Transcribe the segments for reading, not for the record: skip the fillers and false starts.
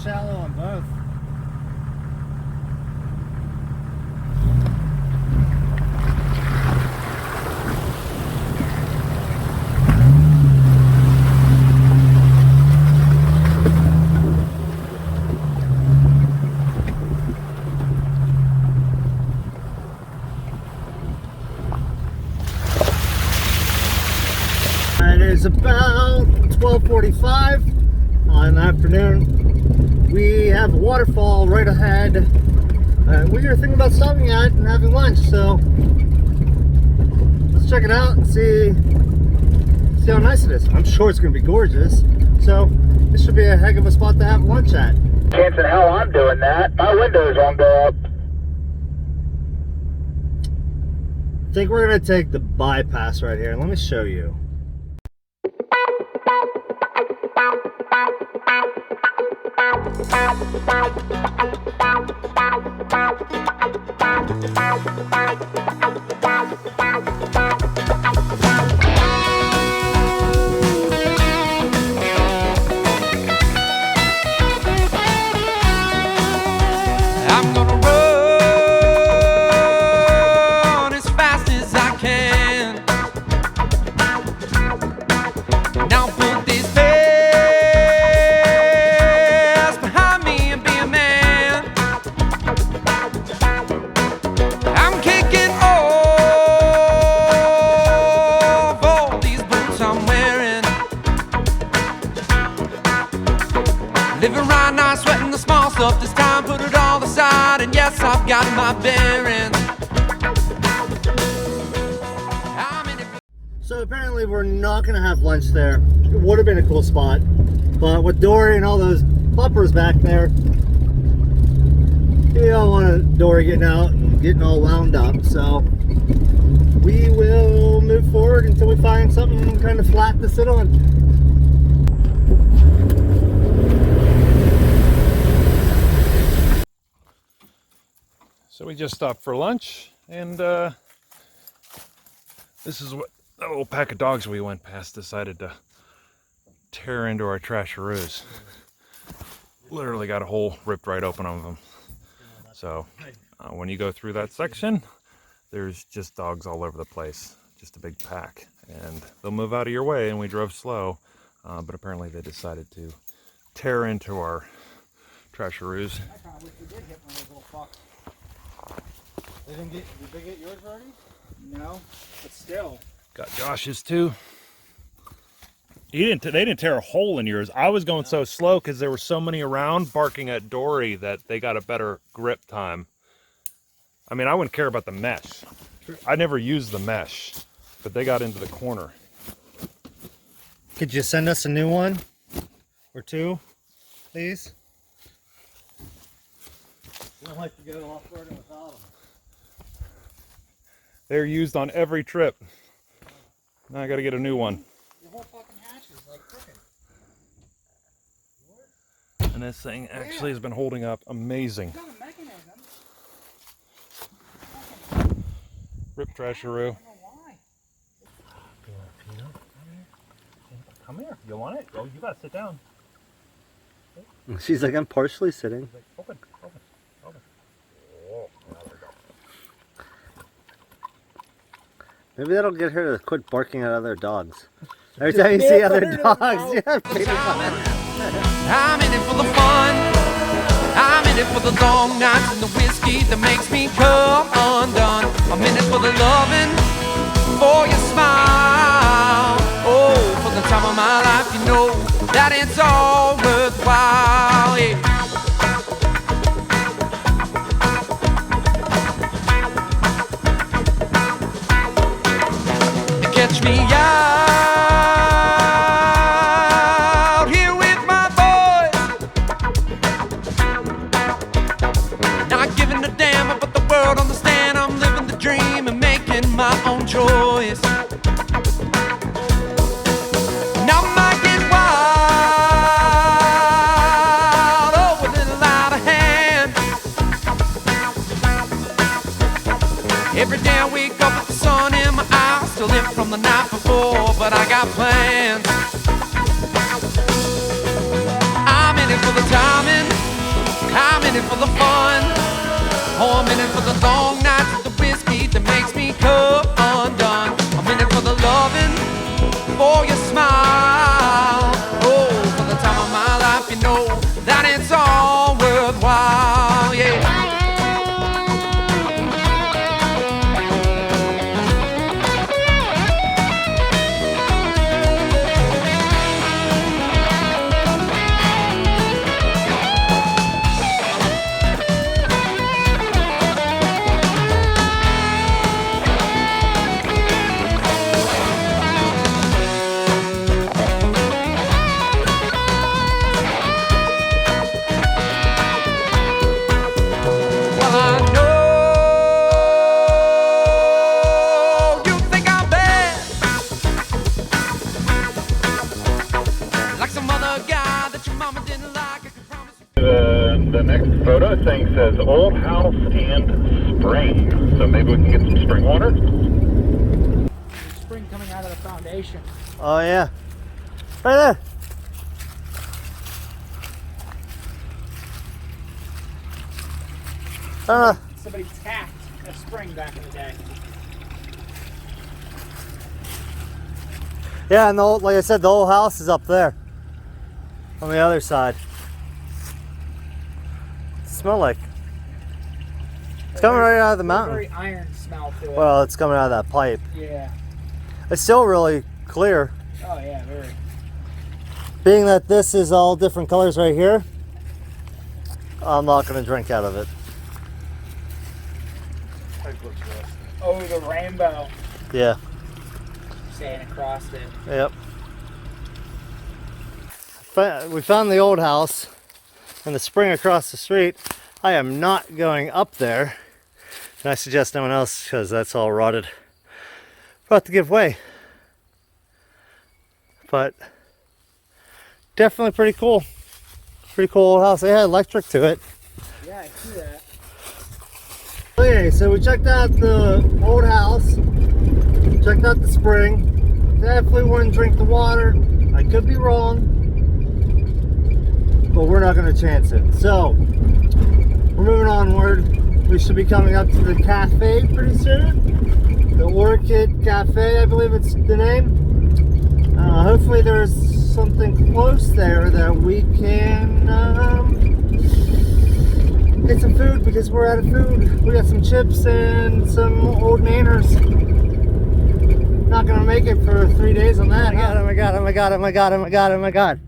shallow on both. It is about 12:45 in the afternoon. We have a waterfall right ahead. We were thinking about stopping at and having lunch, so let's check it out and see how nice it is. I'm sure it's going to be gorgeous, so this should be a heck of a spot to have lunch at. Chance in hell I'm doing that. My windows won't go up. I think we're going to take the bypass right here. Let me show you. I'm gonna run as fast as I can. Now put this past behind me and be a man. I'm kicking off all these boots I'm wearing. Living right now, sweating the small stuff. This time put it all aside, and yes, I've got my bearings. So apparently we're not going to have lunch there. It would have been a cool spot, but with Dory and all those bumpers back there, you don't want Dory getting out and getting all wound up. So we will move forward until we find something kind of flat to sit on. So we just stopped for lunch, and this is what the little pack of dogs we went past decided to tear into our trasheroos. Literally got a hole ripped right open of them. So when you go through that section, there's just dogs all over the place, just a big pack. And they'll move out of your way, and we drove slow, but apparently they decided to tear into our trasheroos. I kind of wish we did hit one of those little fucks. Did they get yours already? No, but still. Got Josh's too. They didn't tear a hole in yours. I was going so slow because there were so many around barking at Dory that they got a better grip time. I mean, I wouldn't care about the mesh. I never used the mesh, but they got into the corner. Could you send us a new one or two, please? We don't like to go off-roading without them. They're used on every trip. Now I got to get a new one. The whole fucking hatch is like crooked. And this thing actually has been holding up amazing. It's got a mechanism. Rip trasheroo. I don't know why. You want a peanut? Come here. You want it? Oh, you gotta sit down. She's like, I'm partially sitting. Like, open. Oh, there we go. Maybe that'll get her to quit barking at other dogs. Every time you see other dogs, yeah, pretty fun. I'm in it for the fun. I'm in it for the long nights and the whiskey that makes me come undone. I'm in it for the loving, for your smile. Oh, for the time of my life, you know that it's all worthwhile. Yeah. Catch me out here with my boys, not giving a damn about the world. Understand I'm living the dream and making my own choice. Now I might get wild, oh, a little out of hand. Every day I wake up with the sun in my eyes, still lit from the night before, but I got plans. I'm in it for the timing, I'm in it for the fun. Oh, I'm in it for the long nights with the whiskey that makes me come undone. I'm in it for the loving, for your smile. Oh, for the time of my life, you know that it's all worthwhile, yeah. The next photo thing says old house and spring. So maybe we can get some spring water. Spring coming out of the foundation. Oh yeah, right there. Somebody tapped a spring back in the day. Yeah, and like I said, the whole house is up there on the other side. Smell like it's coming right out of the mountain. Very iron smell to it. Well, it's coming out of that pipe. Yeah. It's still really clear. Oh yeah, very. Being that this is all different colors right here, I'm not going to drink out of it. Oh, the rainbow. Yeah. Staying across it. Yep. We found the old house and the spring across the street. I am not going up there, and I suggest no one else because that's all rotted. About to give way. But definitely pretty cool. Pretty cool old house. They had electric to it. Yeah, I see that. Okay, so we checked out the old house, checked out the spring. Definitely wouldn't drink the water. I could be wrong, but we're not going to chance it. So we're moving onward. We should be coming up to the cafe pretty soon. The Orchid Cafe, I believe it's the name. Hopefully there's something close there that we can get some food, because we're out of food. We got some chips and some old nanners. Not gonna make it for 3 days on that. Oh my god, oh my god, oh my god, oh my god, oh my god.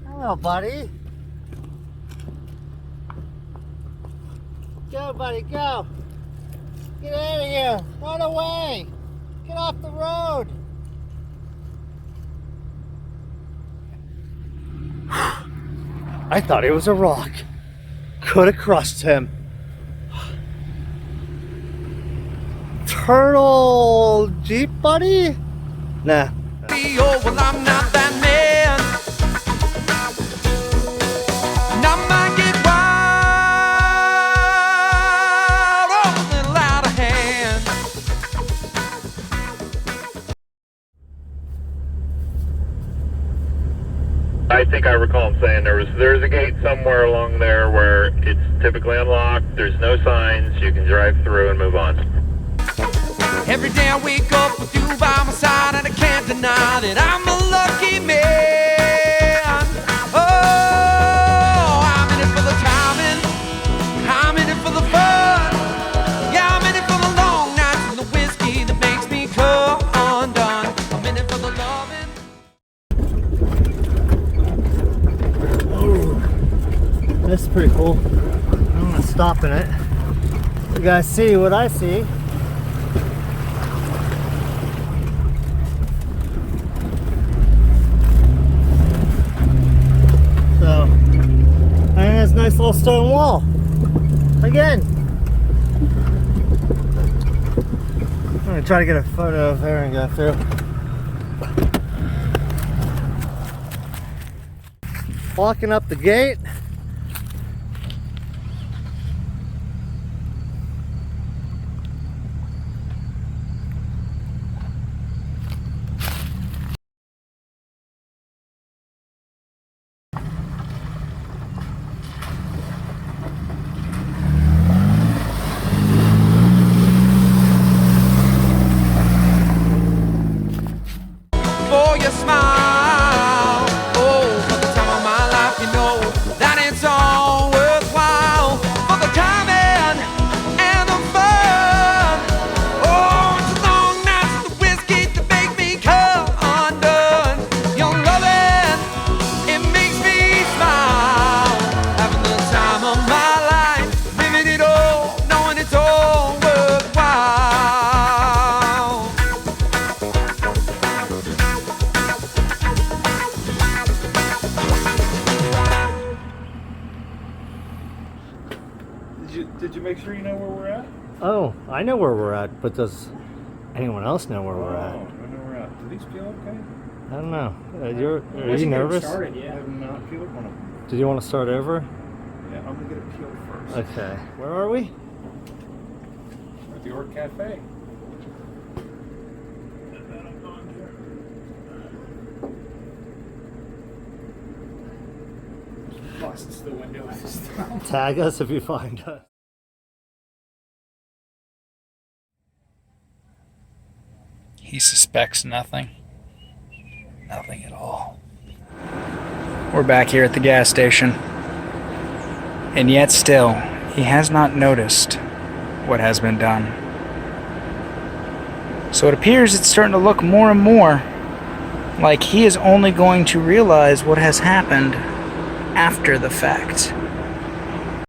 Hello, buddy. Go, buddy, go. Get out of here. Run away. Get off the road. I thought it was a rock. Could have crushed him. Turtle Jeep, buddy? Nah. Oh, well, I'm not that man. And I might get wild, oh, a little out of hand. I think I recall him saying there's a gate somewhere along there where it's typically unlocked. There's no signs. You can drive through and move on. Every day I wake up with you by my side, and I can't deny that I'm a lucky man. Oh, I'm in it for the timing, I'm in it for the fun. Yeah, I'm in it for the long nights and the whiskey that makes me come undone. I'm in it for the loving. Oh, that's pretty cool. I'm gonna stop in it. You guys see what I see. Nice little stone wall. Again. I'm gonna try to get a photo of her and go through. Walking up the gate. Did you make sure you know where we're at? Oh, I know where we're at, but does anyone else know where we're Oh, at? I know where we're at. Do these peel okay? I don't know. Are Once you get 'em nervous? started, I yeah. have not peeled one of them. Did you want to start over? Yeah, I'm gonna get it peeled first. Okay. Where are we? We're at the Orc Cafe. Busts the window with his thumb. Tag us if you find us. He suspects nothing. Nothing at all. We're back here at the gas station. And yet still, he has not noticed what has been done. So it appears it's starting to look more and more like he is only going to realize what has happened after the fact.